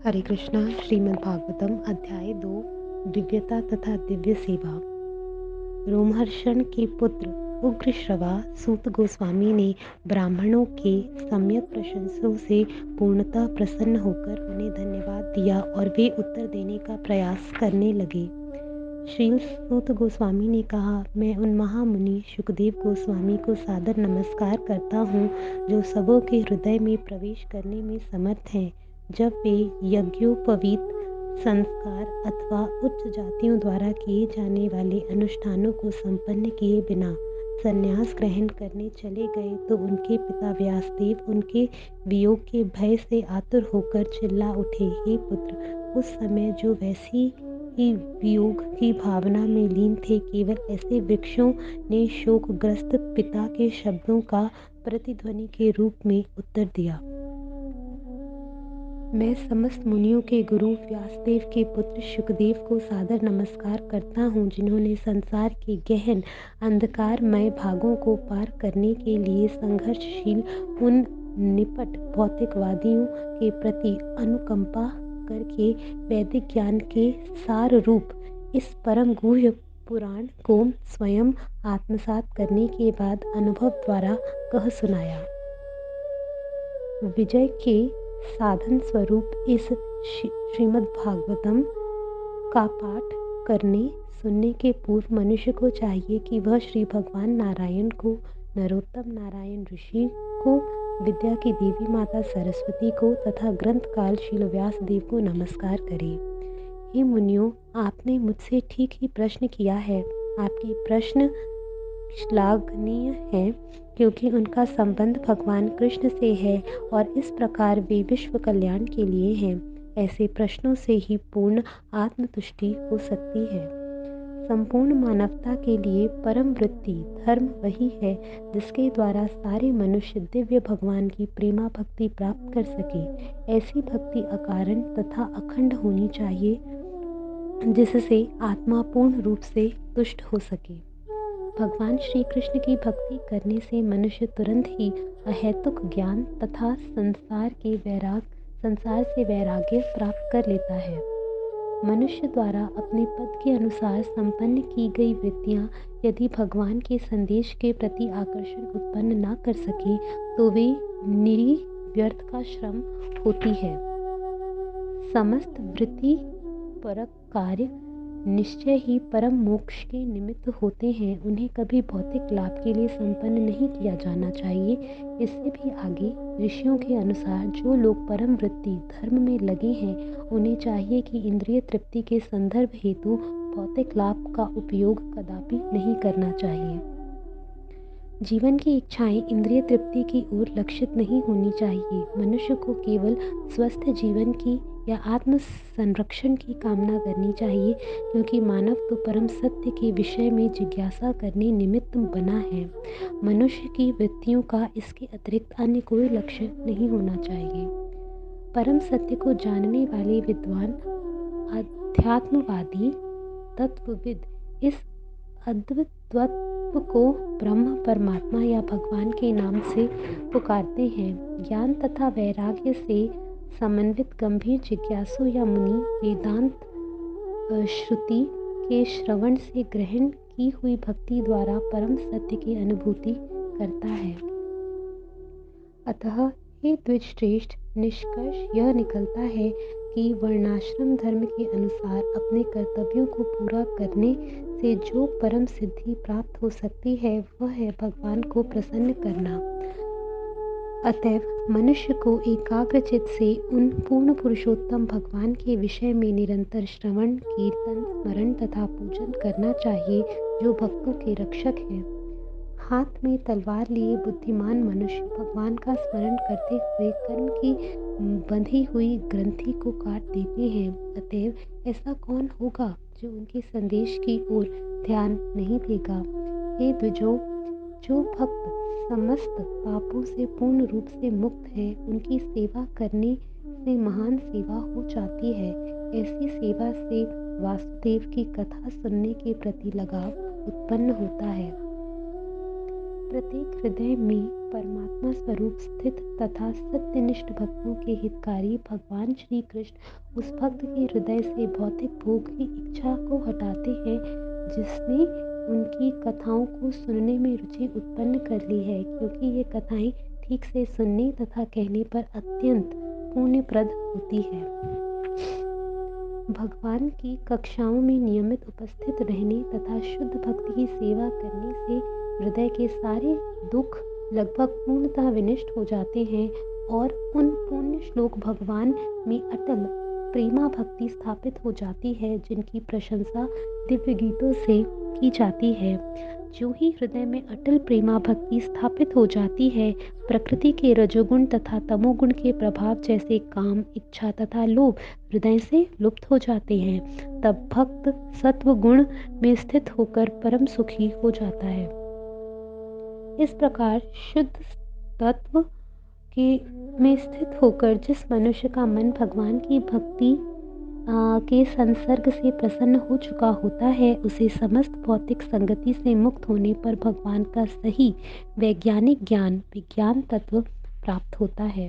हरे कृष्णा। श्रीमद् भागवतम अध्याय 2 दिव्यता तथा दिव्य सेवा। रोमहर्षण के पुत्र उग्रश्रवा सूत गोस्वामी ने ब्राह्मणों के सम्यक प्रशंसों से पूर्णतः प्रसन्न होकर उन्हें धन्यवाद दिया और वे उत्तर देने का प्रयास करने लगे। श्रील सूत गोस्वामी ने कहा, मैं उन महामुनि सुखदेव गोस्वामी को सादर नमस्कार करता हूँ जो सबों के हृदय में प्रवेश करने में समर्थ हैं। जब वे यज्ञोपवीत संस्कार अथवा उच्च जातियों द्वारा किए जाने वाले अनुष्ठानों को संपन्न किए बिना संन्यास ग्रहण करने चले गए तो उनके पिता व्यासदेव उनके वियोग के भय से आतुर होकर चिल्ला उठे, हे पुत्र, उस समय जो वैसी ही वियोग की भावना में लीन थे, केवल ऐसे वृक्षों ने शोकग्रस्त पिता के शब्दों का प्रतिध्वनि के रूप में उत्तर दिया। मैं समस्त मुनियों के गुरु व्यासदेव के पुत्र शुकदेव को सादर नमस्कार करता हूँ, जिन्होंने संसार के गहन अंधकारमय भागों को पार करने के लिए संघर्षशील उन निपट भौतिकवादियों के प्रति अनुकंपा करके वैदिक ज्ञान के सार रूप इस परम गुह्य पुराण को स्वयं आत्मसात करने के बाद अनुभव द्वारा कह सुनाया। विजय के साधन स्वरूप इस श्रीमद् भागवतम का पाठ करने सुनने के पूर्व मनुष्य को चाहिए कि वह श्री भगवान नारायण को, नरोत्तम नारायण ऋषि को, विद्या की देवी माता सरस्वती को तथा ग्रंथकाल शील व्यास देव को नमस्कार करे। हे मुनियों, आपने मुझसे ठीक ही प्रश्न किया है। आपके प्रश्न श्लाघनीय है क्योंकि उनका संबंध भगवान कृष्ण से है और इस प्रकार वे विश्व कल्याण के लिए हैं। ऐसे प्रश्नों से ही पूर्ण आत्मतुष्टि हो सकती है। संपूर्ण मानवता के लिए परम वृत्ति धर्म वही है जिसके द्वारा सारे मनुष्य दिव्य भगवान की प्रेमा भक्ति प्राप्त कर सके। ऐसी भक्ति अकारण तथा अखंड होनी चाहिए जिससे आत्मा पूर्ण रूप से तुष्ट हो सके। भगवान श्री कृष्ण की भक्ति करने से मनुष्य तुरंत ही अहेतुक ज्ञान तथा संसार से वैराग्य प्राप्त कर लेता है। मनुष्य द्वारा अपने पद के अनुसार संपन्न की गई वृत्तियां यदि भगवान के संदेश के प्रति आकर्षण उत्पन्न न कर सके तो वे निरीह व्यर्थ का श्रम होती है। समस्त वृत्ति परक कार्य निश्चय ही परम मोक्ष के निमित्त होते हैं। उन्हें कभी भौतिक लाभ के लिए संपन्न नहीं किया जाना चाहिए। इससे भी आगे ऋषियों के अनुसार जो लोग परम वृत्ति धर्म में लगे हैं उन्हें चाहिए कि इंद्रिय तृप्ति के संदर्भ हेतु भौतिक लाभ का उपयोग कदापि नहीं करना चाहिए। जीवन की इच्छाएं इंद्रिय तृप्ति की ओर लक्षित नहीं होनी चाहिए। मनुष्य को केवल स्वस्थ जीवन की या आत्म संरक्षण की कामना करनी चाहिए, क्योंकि मानव तो परम सत्य के विषय में जिज्ञासा करने निमित्त बना है। मनुष्य की वृत्तियों का इसके अतिरिक्त अन्य कोई लक्ष्य नहीं होना चाहिए। परम सत्य को जानने वाले विद्वान अध्यात्मवादी तत्वविद इस अद्वैतत्व को ब्रह्म, परमात्मा या भगवान के नाम से पुकारते हैं। ज्ञान तथा वैराग्य से समन्वित गंभीर जिज्ञासु या मुनि वेदांत श्रुति के श्रवण से ग्रहण की हुई भक्ति द्वारा परम सत्य की अनुभूति करता है। अतः हे द्विजश्रेष्ठ, निष्कर्ष यह निकलता है कि वर्णाश्रम धर्म के अनुसार अपने कर्तव्यों को पूरा करने से जो परम सिद्धि प्राप्त हो सकती है वह है भगवान को प्रसन्न करना। अतएव मनुष्य को एकाग्रचित से उन पूर्ण पुरुषोत्तम भगवान के विषय में निरंतर श्रवण, कीर्तन, स्मरण तथा पूजन करना चाहिए जो भक्तों के रक्षक हैं। हाथ में तलवार लिए बुद्धिमान मनुष्य भगवान का स्मरण करते हुए कर्म की बंधी हुई ग्रंथि को काट देते हैं। अतएव ऐसा कौन होगा जो उनके संदेश की ओर ध्यान नहीं देगा। हे द्विजों, जो भक्त समस्त पापों से पूर्ण रूप से मुक्त है उनकी सेवा करने से महान सेवा हो जाती है। ऐसी सेवा से वासुदेव की कथा सुनने के प्रति लगाव उत्पन्न होता है। प्रत्येक हृदय में परमात्मा स्वरूप स्थित तथा सत्यनिष्ठ भक्तों के हितकारी भगवान श्री कृष्ण उस भक्त के हृदय से भौतिक भोग की इच्छा को हटाते हैं जिसने उनकी कथाओं को सुनने में रुचि उत्पन्न कर ली है, क्योंकि ये कथाएं ठीक से सुनने तथा कहने पर अत्यंत पुण्यप्रद होती है। भगवान की कक्षाओं में नियमित उपस्थित रहने तथा शुद्ध भक्ति की सेवा करने से हृदय के सारे दुख लगभग पूर्णतः विनष्ट हो जाते हैं और उन पुण्य श्लोक भगवान में अटल प्रेमा भक्ति स्थापित हो जाती है जिनकी प्रशंसा दिव्य गीतों से की जाती है। जो ही हृदय में अटल प्रेमा भक्ति स्थापित हो जाती है, प्रकृति के रजोगुण तथा तमोगुण के प्रभाव जैसे काम, इच्छा तथा लोभ हृदय से लुप्त हो जाते हैं। तब भक्त सत्व गुण में स्थित होकर परम सुखी हो जाता है। इस प्रकार शुद्ध तत्व में स्थित होकर जिस मनुष्य का मन भगवान की भक्ति के संसर्ग से प्रसन्न हो चुका होता है, उसे समस्त भौतिक संगति से मुक्त होने पर भगवान का सही वैज्ञानिक ज्ञान विज्ञान तत्व प्राप्त होता है।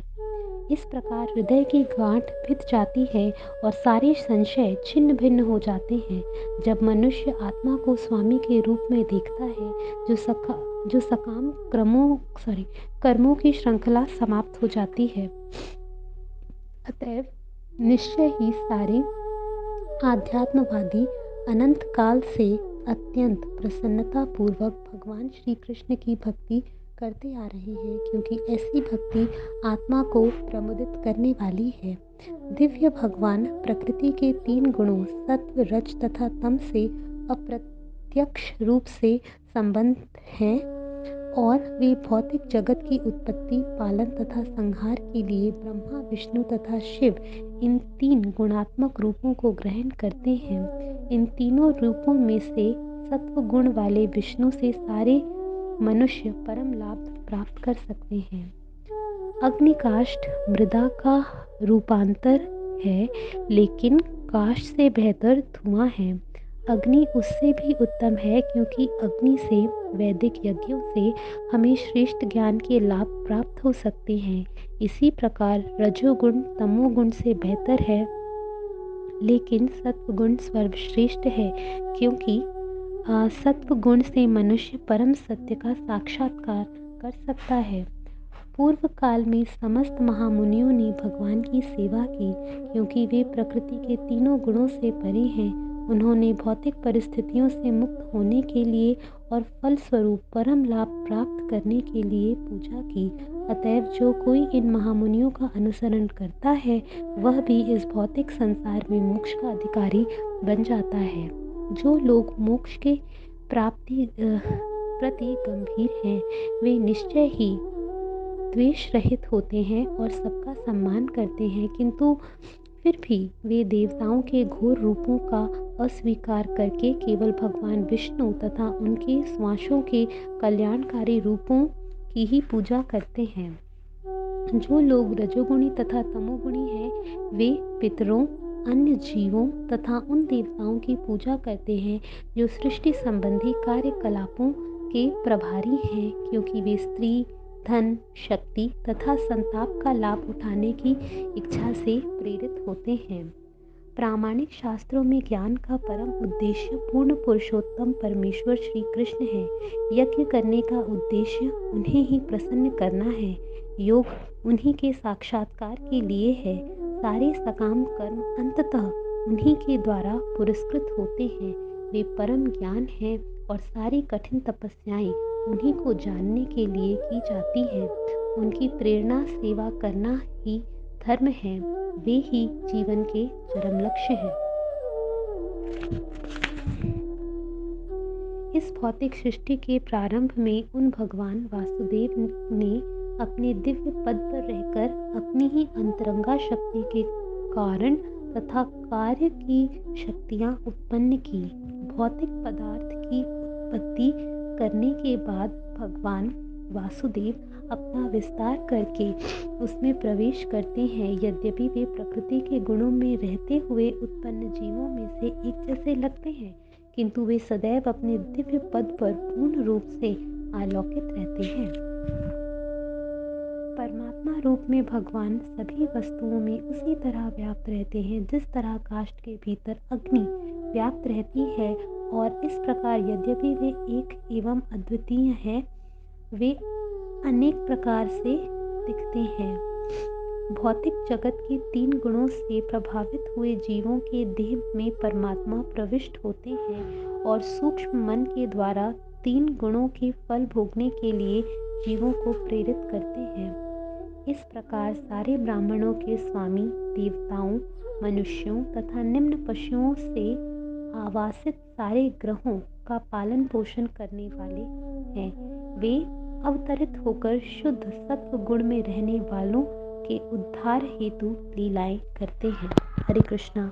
इस प्रकार हृदय की गांठ भिद जाती है और सारे संशय छिन्न भिन्न हो जाते हैं। जब मनुष्य आत्मा को स्वामी के रूप में देखता है, जो सकाम कर्मों की श्रृंखला समाप्त हो जाती है। अतएव निश्चय ही सारे आध्यात्मवादी अनंत काल से अत्यंत प्रसन्नता पूर्वक भगवान श्री कृष्ण की भक्ति करते आ रहे हैं, क्योंकि ऐसी भक्ति आत्मा को प्रमुदित करने वाली है। दिव्य भगवान प्रकृति के 3 गुणों सत्व, रज तथा तम से अप्रत्यक्ष रूप से संबंध है और वे भौतिक जगत की उत्पत्ति, पालन तथा संहार के लिए ब्रह्मा, विष्णु तथा शिव इन 3 गुणात्मक रूपों को ग्रहण करते हैं। इन तीनों रूपों में से सत्व गुण वाले विष्णु से सारे मनुष्य परम लाभ प्राप्त कर सकते हैं। अग्निकाष्ठ मृदा का रूपांतर है, लेकिन काष्ठ से बेहतर धुआं है। अग्नि उससे भी उत्तम है, क्योंकि अग्नि से वैदिक यज्ञों से हमें श्रेष्ठ ज्ञान के लाभ प्राप्त हो सकते हैं। इसी प्रकार रजोगुण तमोगुण से बेहतर है, लेकिन सत्वगुण सर्वश्रेष्ठ है, क्योंकि सत्व गुण से मनुष्य परम सत्य का साक्षात्कार कर सकता है। पूर्व काल में समस्त महामुनियों ने भगवान की सेवा की, क्योंकि वे प्रकृति के तीनों गुणों से परे हैं। उन्होंने भौतिक परिस्थितियों से मुक्त होने के लिए और फलस्वरूप परम लाभ प्राप्त करने के लिए पूजा की। अतएव जो कोई इन महामुनियों का अनुसरण करता है, वह भी इस भौतिक संसार में मोक्ष का अधिकारी बन जाता है। जो लोग मोक्ष के प्राप्ति प्रति गंभीर हैं, वे निश्चय ही द्वेष रहित होते हैं और सबका सम्मान करते हैं, किंतु फिर भी वे देवताओं के घोर रूपों का अस्वीकार करके केवल भगवान विष्णु तथा उनके श्वासों के कल्याणकारी रूपों की ही पूजा करते हैं। जो लोग रजोगुणी तथा तमोगुणी हैं, वे पितरों, अन्य जीवों तथा उन देवताओं की पूजा करते हैं जो सृष्टि संबंधी कार्यकलापों के प्रभारी हैं, क्योंकि वे स्त्री, धन, शक्ति तथा संताप का लाभ उठाने की इच्छा से प्रेरित होते हैं। प्रामाणिक शास्त्रों में ज्ञान का परम उद्देश्य पूर्ण पुरुषोत्तम परमेश्वर श्री कृष्ण है। यज्ञ करने का उद्देश्य उन्हें ही प्रसन्न करना है। योग उन्हीं के साक्षात्कार के लिए है। सारे सकाम कर्म अंततः उन्हीं के द्वारा पुरस्कृत होते हैं। वे परम ज्ञान हैं और सारी कठिन तपस्याएं उन्हीं को जानने के लिए की जाती हैं। उनकी प्रेरणा सेवा करना ही धर्म है। वे ही जीवन के चरम लक्ष्य हैं। इस भौतिक सृष्टि के प्रारंभ में उन भगवान वासुदेव ने अपने दिव्य पद पर रहकर अपनी ही अंतरंगा शक्ति के कारण तथा कार्य की शक्तियां उत्पन्न की। भौतिक पदार्थ की उत्पत्ति करने के बाद भगवान वासुदेव अपना विस्तार करके उसमें प्रवेश करते हैं। यद्यपि वे प्रकृति के गुणों में रहते हुए उत्पन्न जीवों में से एक जैसे लगते हैं, किंतु वे सदैव अपने दिव्य पद पर पूर्ण रूप से आलोकित रहते हैं। परमात्मा रूप में भगवान सभी वस्तुओं में उसी तरह व्याप्त रहते हैं जिस तरह काष्ठ के भीतर अग्नि व्याप्त रहती है, और इस प्रकार यद्यपि वे एक एवं अद्वितीय हैं, वे अनेक प्रकार से दिखते हैं। भौतिक जगत के 3 गुणों से प्रभावित हुए जीवों के देह में परमात्मा प्रविष्ट होते हैं और सूक्ष्म मन के द्वारा 3 गुणों के फल भोगने के लिए जीवों को प्रेरित करते हैं। इस प्रकार सारे ब्राह्मणों के स्वामी देवताओं, मनुष्यों तथा निम्न पशुओं से आवासित सारे ग्रहों का पालन पोषण करने वाले हैं। वे अवतरित होकर शुद्ध सत्व गुण में रहने वालों के उद्धार हेतु लीलाएं करते हैं। हरे कृष्णा।